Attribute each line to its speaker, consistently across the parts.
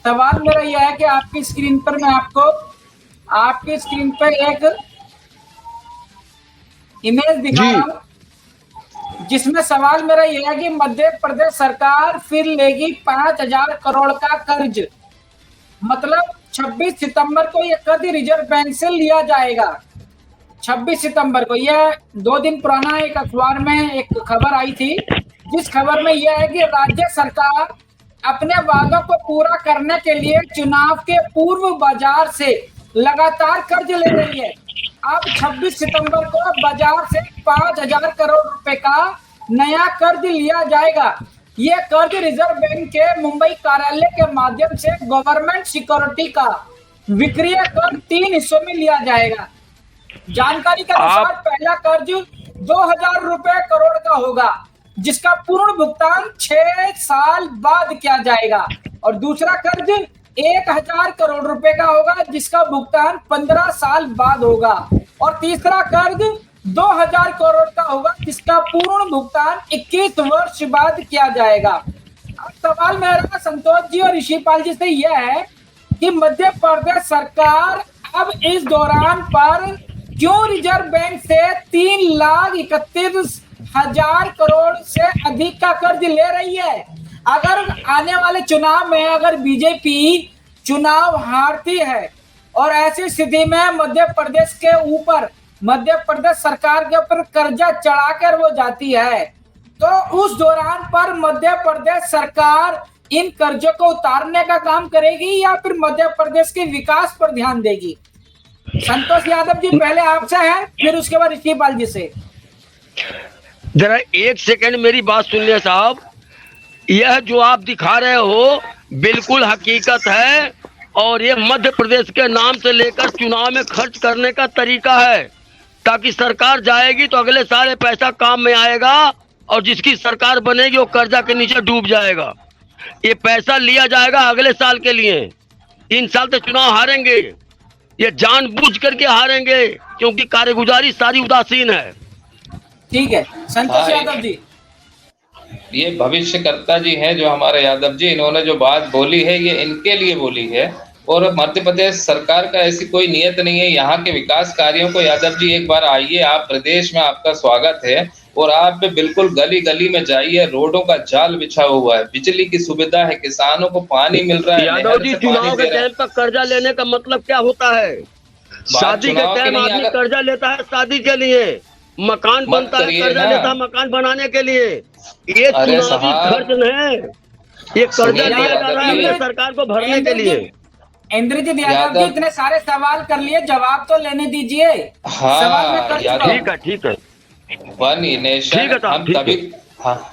Speaker 1: सवाल मेरा यह है कि आपकी स्क्रीन पर मैं आपको आपकी स्क्रीन पर एक इमेज दिखा रहा हूं, जिसमें सवाल मेरा यह है कि मध्य प्रदेश सरकार फिर लेगी 5,000 करोड़ का कर्ज। मतलब 26 सितंबर को यह कर्ज रिजर्व बैंक से लिया जाएगा। 26 सितंबर को, यह 2 दिन पुराना एक अखबार में एक खबर आई थी, जिस खबर में यह है कि राज्य सरकार अपने वादों को पूरा करने के लिए चुनाव के पूर्व बाजार से लगातार कर्ज ले रही है। अब 26 सितंबर को बाजार से 5,000 करोड़ रुपए का नया कर्ज लिया जाएगा। ये कर्ज रिजर्व बैंक के मुंबई कार्यालय के माध्यम से गवर्नमेंट सिक्योरिटी का विक्रय कर 3 हिस्सों में लिया जाएगा। जानकारी के अनुसार पहला कर्ज 2,000 रुपए करोड़ का होगा, जिसका पूर्ण भुगतान 6 साल बाद किया जाएगा, और दूसरा कर्ज 1,000 करोड़ रुपए का होगा, जिसका भुगतान 15 साल बाद होगा, और तीसरा कर्ज 2,000 करोड़ का होगा, जिसका पूर्ण भुगतान 21 वर्ष बाद किया जाएगा। अब सवाल मेरा संतोष जी और ऋषिपाल जी से यह है कि मध्य प्रदेश सरकार अब इस दौरान पर क्यों रिजर्व बैंक से 3,31,000 करोड़ से अधिक का कर्ज ले रही है? अगर आने वाले चुनाव में अगर बीजेपी चुनाव हारती है और ऐसी स्थिति में मध्य प्रदेश के ऊपर, मध्य प्रदेश सरकार के ऊपर कर्जा चढ़ाकर वो जाती है, तो उस दौरान पर मध्य प्रदेश सरकार इन कर्जों को उतारने का काम करेगी या फिर मध्य प्रदेश के विकास पर ध्यान देगी? संतोष यादव जी पहले आपसे है, फिर उसके बाद ऋषिपाल जी से।
Speaker 2: जरा एक सेकंड मेरी बात सुन लिया साहब। यह जो आप दिखा रहे हो बिल्कुल हकीकत है, और ये मध्य प्रदेश के नाम से लेकर चुनाव में खर्च करने का तरीका है, ताकि सरकार जाएगी तो अगले साल पैसा काम में आएगा, और जिसकी सरकार बनेगी वो कर्जा के नीचे डूब जाएगा। ये पैसा लिया जाएगा अगले साल के लिए। इन साल तो चुनाव हारेंगे, ये जानबूझ करके हारेंगे, क्योंकि कार्यगुजारी सारी उदासीन है।
Speaker 1: ठीक है, संतोष यादव जी।
Speaker 3: ये भविष्यकर्ता जी हैं जो हमारे यादव जी, इन्होंने जो बात बोली है ये इनके लिए बोली है, और मध्य प्रदेश सरकार का ऐसी कोई नियत नहीं है। यहाँ के विकास कार्यों को यादव जी एक बार आइए, आप प्रदेश में आपका स्वागत है, और आप बिल्कुल गली गली में जाइए, रोडों का जाल बिछा हुआ है, बिजली की सुविधा है, किसानों को पानी मिल रहा है।
Speaker 2: यादव जी, चुनाव के टाइम पर कर्जा लेने का मतलब क्या होता है? शादी के टाइम आदमी कर्जा लेता है शादी के लिए, मकान बनता है कर्जा लेता है मकान बनाने के लिए। ये चुनावी खर्च नहीं, ये कर्जा लिया जा रहा है सरकार को भरने के लिए।
Speaker 1: इंद्रजीत यादव जी, इतने सारे सवाल कर लिए, जवाब तो लेने दीजिए।
Speaker 2: ठीक है।
Speaker 3: वन नेशन,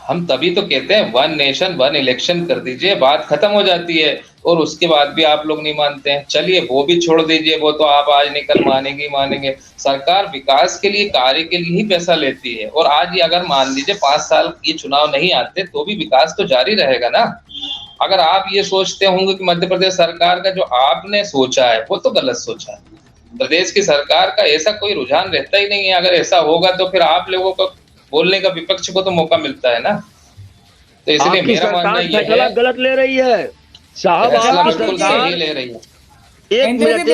Speaker 3: हम तभी तो कहते हैं वन नेशन वन इलेक्शन कर दीजिए, बात खत्म हो जाती है। और उसके बाद भी आप लोग नहीं मानते हैं। चलिए वो भी छोड़ दीजिए, वो तो आप आज नहीं कल मानेंगे। सरकार विकास के लिए, कार्य के लिए ही पैसा लेती है, और आज ही अगर मान लीजिए 5 साल ये चुनाव नहीं आते तो भी विकास तो जारी रहेगा ना। अगर आप ये सोचते होंगे कि मध्य प्रदेश सरकार का जो आपने सोचा है वो तो गलत सोचा है। प्रदेश की सरकार का ऐसा कोई रुझान रहता ही नहीं है। अगर ऐसा होगा तो फिर आप लोगों को बोलने का विपक्ष को तो मौका मिलता है ना। तो इसलिए मेरा मानना ये है
Speaker 2: गलत ले रही है साहब,
Speaker 3: आपकी सरकार ले रही है।
Speaker 2: एक मिनट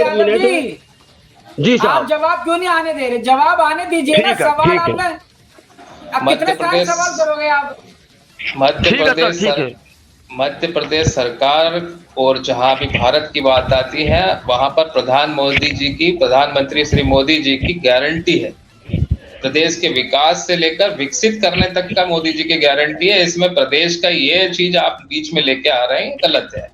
Speaker 2: जी साहब,
Speaker 1: आप जवाब क्यों नहीं आने दे रहे? जवाब आने दीजिए ना। सवाल आपने अब कितने सारे सवाल करोगे आप?
Speaker 3: मध्य प्रदेश सरकार, और जहां भी भारत की बात आती है वहां पर प्रधानमंत्री श्री मोदी जी की गारंटी है। प्रदेश के विकास से लेकर विकसित करने तक का मोदी जी की गारंटी है। इसमें प्रदेश का ये चीज आप बीच में लेके आ रहे हैं, गलत है।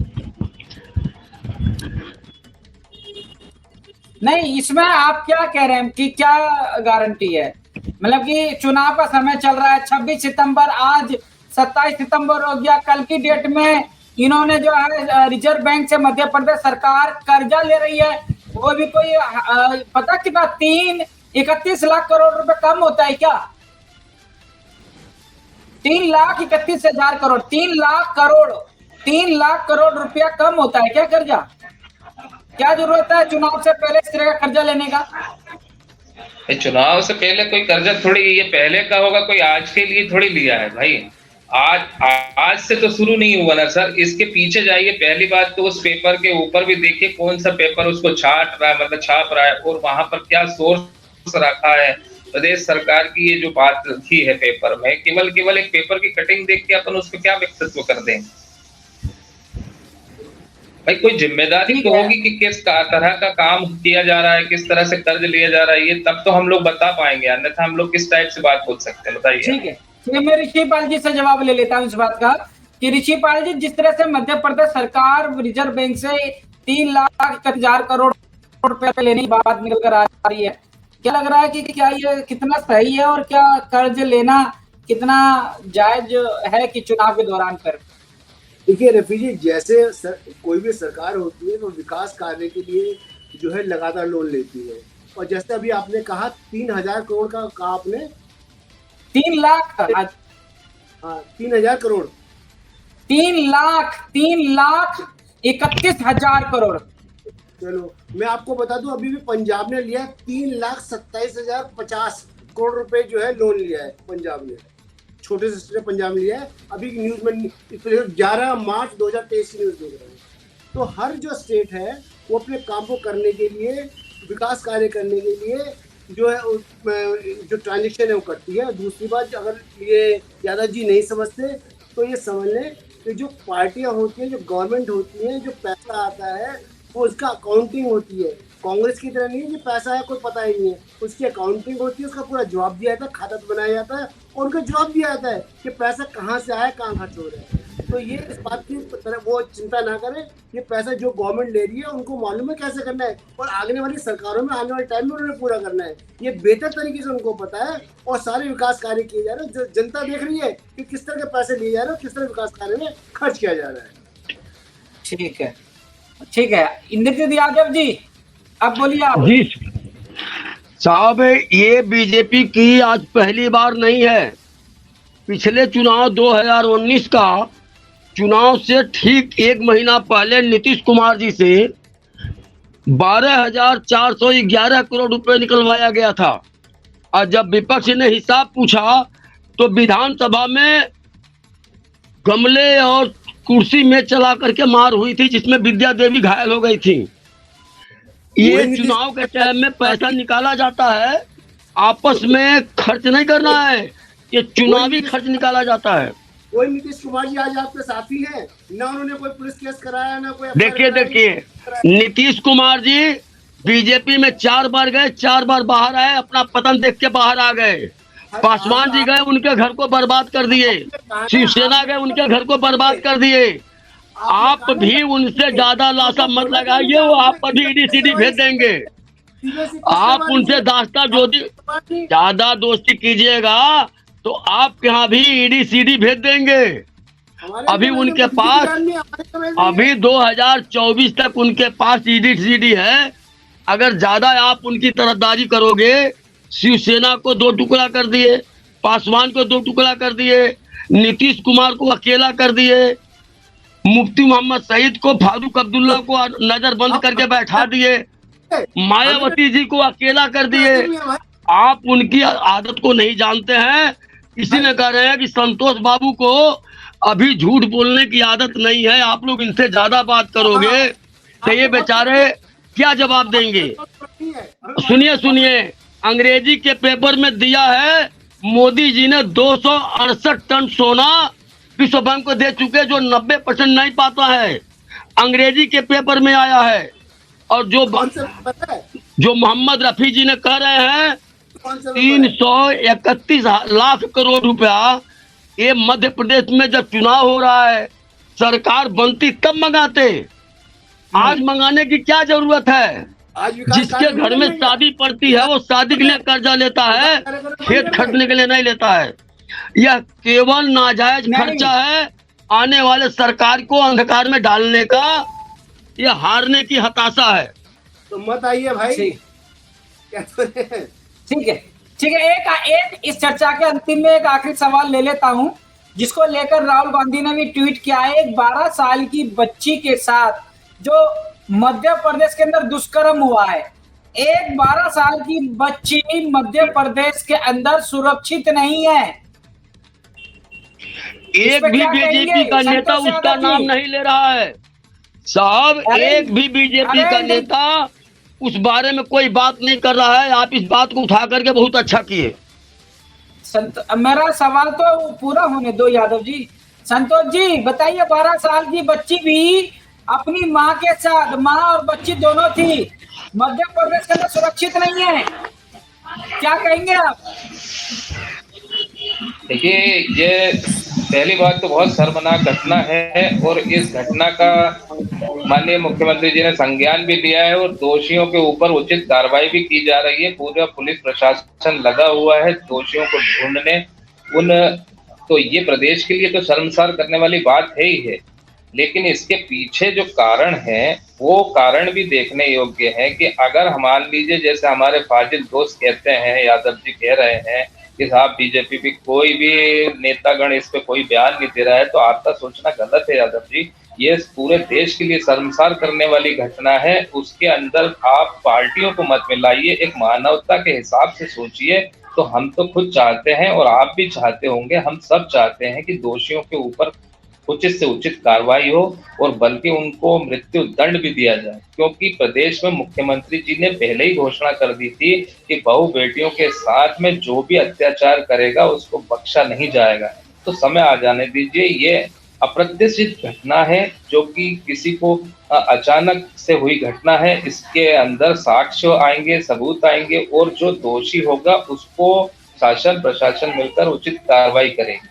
Speaker 1: नहीं, इसमें आप क्या कह रहे हैं कि क्या गारंटी है? मतलब कि चुनाव का समय चल रहा है, 26 सितंबर, आज 27 सितंबर हो गया, कल की डेट में इन्होंने जो है रिजर्व बैंक से मध्य प्रदेश सरकार कर्जा ले रही है। वो भी कोई पता कितना 31 लाख करोड़ रुपए कम होता है क्या? 3,31,000 करोड़, 3 लाख करोड़ रुपया कम होता है क्या कर्जा? क्या जरूरत है चुनाव से पहले इस तरह का कर्जा लेने का?
Speaker 3: चुनाव से पहले कोई कर्जा थोड़ी, ये पहले का होगा, कोई आज के लिए थोड़ी लिया है भाई। आज से तो शुरू नहीं हुआ ना सर, इसके पीछे जाइए। पहली बात तो उस पेपर के ऊपर भी देखिए कौन सा पेपर उसको छाप रहा है और वहां पर क्या सोर्स रखा है। प्रदेश सरकार की ये जो बात लिखी है पेपर में, केवल एक पेपर की कटिंग देख के अपन उसको क्या व्यक्तित्व कर दें? भाई कोई जिम्मेदारी तो होगी कि किस तरह का काम किया जा रहा है, किस तरह से कर्ज लिया जा रहा है, ये तब तो हम लोग बता पाएंगे, अन्यथा हम लोग किस टाइप से बात बोल सकते हैं, बताइए।
Speaker 1: ठीक है, मैं ऋषिपाल जी से जवाब ले लेता हूँ इस बात का कि ऋषिपाल जी, जिस तरह से मध्य प्रदेश सरकार रिजर्व बैंक से 3,61,000 करोड़ रुपए लेने की बात निकल कर आ रही है, क्या लग रहा है कि क्या ये कितना सही है और क्या कर्ज लेना कितना जायज है कि चुनाव के दौरान कर?
Speaker 4: देखिए रफी जी, जैसे कोई भी सरकार होती है तो विकास कार्य के लिए जो है लगातार लोन लेती है, और जैसे अभी आपने कहा 3,000 करोड़ का कहा आपने,
Speaker 1: 3 लाख का,
Speaker 4: हाँ 3,000 करोड़,
Speaker 1: 3,31,000 करोड़।
Speaker 4: चलो मैं आपको बता दूं, अभी भी पंजाब ने लिया 3,27,050 करोड़ रुपए जो है लोन लिया है पंजाब ने, छोटे से स्टेट पंजाब ने लिया है। अभी न्यूज में 11 मार्च 2023 की न्यूज देख रहे हैं। तो हर जो स्टेट है वो अपने काम को करने के लिए, विकास कार्य करने के लिए जो है जो ट्रांजेक्शन है वो करती है। दूसरी बात, अगर ये यादव जी नहीं समझते तो ये समझ लें कि जो पार्टियां होती हैं, जो गवर्नमेंट होती है, जो पैसा आता है वो उसका अकाउंटिंग होती है। कांग्रेस की तरह नहीं है कि पैसा है कोई पता ही नहीं है, उसकी अकाउंटिंग होती है, उसका पूरा जवाब दिया जाता है, खाता बनाया जाता है और उनका जवाब दिया जाता है कि पैसा कहाँ से आया, कहाँ खर्च हो रहा है। तो ये इस बात की तरह वो चिंता ना करें, ये पैसा जो गवर्नमेंट ले रही है उनको मालूम है कैसे करना है, और आने वाली सरकारों में आने वाले टाइम में उन्होंने पूरा करना है, ये बेहतर तरीके से उनको पता है। और सारे विकास कार्य किए जा रहे हैं, जो जनता देख रही है कि किस तरह के पैसे लिए जा रहे हैं, किस तरह विकास कार्य में खर्च किया जा रहा है।
Speaker 1: ठीक है, ठीक है। इंद्रजीत यादव जी, अब बोलिए आप।
Speaker 2: जी साहब, ये बीजेपी की आज पहली बार नहीं है। पिछले चुनाव 2019 का चुनाव से ठीक 1 महीना पहले नीतीश कुमार जी से 12,411 करोड़ रुपए निकलवाया गया था, और जब विपक्ष ने हिसाब पूछा तो विधानसभा में गमले और कुर्सी में चला करके मार हुई थी, जिसमें विद्या देवी घायल हो गई थी। ये चुनाव के टाइम में पैसा निकाला जाता है, आपस में खर्च नहीं करना है, ये चुनावी खर्च निकाला जाता है।
Speaker 4: कोई नीतीश कुमार जी आज आपके साथी हैं ना, उन्होंने कोई पुलिस केस कराया ना कोई।
Speaker 2: देखिए नीतीश कुमार जी बीजेपी में 4 बार गए, 4 बार बाहर आए, अपना पतन देख के बाहर आ गए। पासवान जी गए, उनके घर को बर्बाद कर दिए। शिवसेना गए, उनके घर को बर्बाद कर दिए। आप भी उनसे ज्यादा लाशा मत लगाइए, वो आप पर भी ईडी-सीडी भेज देंगे। आप उनसे दास्ता ज्यादा दोस्ती कीजिएगा तो आपके यहाँ भी ईडी-सीडी भेज देंगे। अभी उनके पास, अभी 2024 तक उनके पास ईडी-सीडी है। अगर ज्यादा आप उनकी तरफदारी करोगे, शिवसेना को 2 टुकड़ा कर दिए, पासवान को 2 टुकड़ा कर दिए, नीतीश कुमार को अकेला कर दिए, मुफ्ती मोहम्मद सईद को, फारूक अब्दुल्ला को नजर बंद करके बैठा दिए, मायावती जी को अकेला कर दिए। आप उनकी आदत को नहीं जानते हैं, इसीलिए कह रहे हैं कि संतोष बाबू को अभी झूठ बोलने की आदत नहीं है। आप लोग इनसे ज्यादा बात करोगे तो ये बेचारे क्या जवाब देंगे। सुनिए, अंग्रेजी के पेपर में दिया है, मोदी जी ने 268 टन सोना विश्व बैंक को दे चुके, जो 90% नहीं पाता है। अंग्रेजी के पेपर में आया है। और जो मोहम्मद रफी जी ने कह रहे हैं 331 लाख करोड़ रुपया, ये मध्य प्रदेश में जब चुनाव हो रहा है, सरकार बनती तब मंगाते, आज मंगाने की क्या जरूरत है। जिसके घर में शादी पड़ती है वो शादी के लिए कर्जा लेता है, खेत खरीदने के लिए नहीं लेता है। यह केवल नाजायज खर्चा है, आने वाले सरकार को अंधकार में डालने का, यह हारने की हताशा है।
Speaker 4: तो मत आइए भाई।
Speaker 1: ठीक है, एक इस चर्चा के अंतिम में एक आखिरी सवाल ले लेता हूं, जिसको लेकर राहुल गांधी ने भी ट्वीट किया है। एक 12 साल की बच्ची के साथ जो मध्य प्रदेश के अंदर दुष्कर्म हुआ है, एक 12 साल की बच्ची मध्य प्रदेश के अंदर सुरक्षित नहीं है।
Speaker 2: एक भी बीजेपी का नेता उसका नाम नहीं ले रहा है साहब। एक भी बीजेपी का नेता उस बारे में कोई बात नहीं कर रहा है। आप इस बात को उठा करके बहुत अच्छा किए।
Speaker 1: मेरा सवाल तो पूरा होने दो यादव जी। संतोष जी बताइए, 12 साल की बच्ची भी अपनी माँ के साथ, माँ और बच्ची दोनों थी, मध्य प्रदेश के अंदर सुरक्षित नहीं है, क्या कहेंगे आप?
Speaker 3: देखिए, ये पहली बात तो बहुत शर्मनाक घटना है और इस घटना का माननीय मुख्यमंत्री जी ने संज्ञान भी लिया है और दोषियों के ऊपर उचित कार्रवाई भी की जा रही है। पूरा पुलिस प्रशासन लगा हुआ है दोषियों को ढूंढने। तो ये प्रदेश के लिए तो शर्मसार करने वाली बात है ही है, लेकिन इसके पीछे जो कारण है वो कारण भी देखने योग्य है कि अगर हम मान लीजिए जैसे हमारे फाजिल दोस्त कहते हैं, यादव जी कह रहे हैं कि साहब बीजेपी भी कोई भी नेतागण इस पे कोई बयान नहीं दे रहा है, तो आपका सोचना गलत है यादव जी। ये पूरे देश के लिए शर्मसार करने वाली घटना है। उसके अंदर आप पार्टियों को मत मिलाइए, एक मानवता के हिसाब से सोचिए। तो हम तो खुद चाहते हैं और आप भी चाहते होंगे, हम सब चाहते हैं कि दोषियों के ऊपर उचित से उचित कार्रवाई हो और बल्कि उनको मृत्यु दंड भी दिया जाए, क्योंकि प्रदेश में मुख्यमंत्री जी ने पहले ही घोषणा कर दी थी कि बहू बेटियों के साथ में जो भी अत्याचार करेगा उसको बख्शा नहीं जाएगा। तो समय आ जाने दीजिए। ये अप्रत्याशित घटना है जो कि किसी को अचानक से हुई घटना है। इसके अंदर साक्ष्य आएंगे, सबूत आएंगे और जो दोषी होगा उसको शासन प्रशासन मिलकर उचित कार्रवाई करेगी।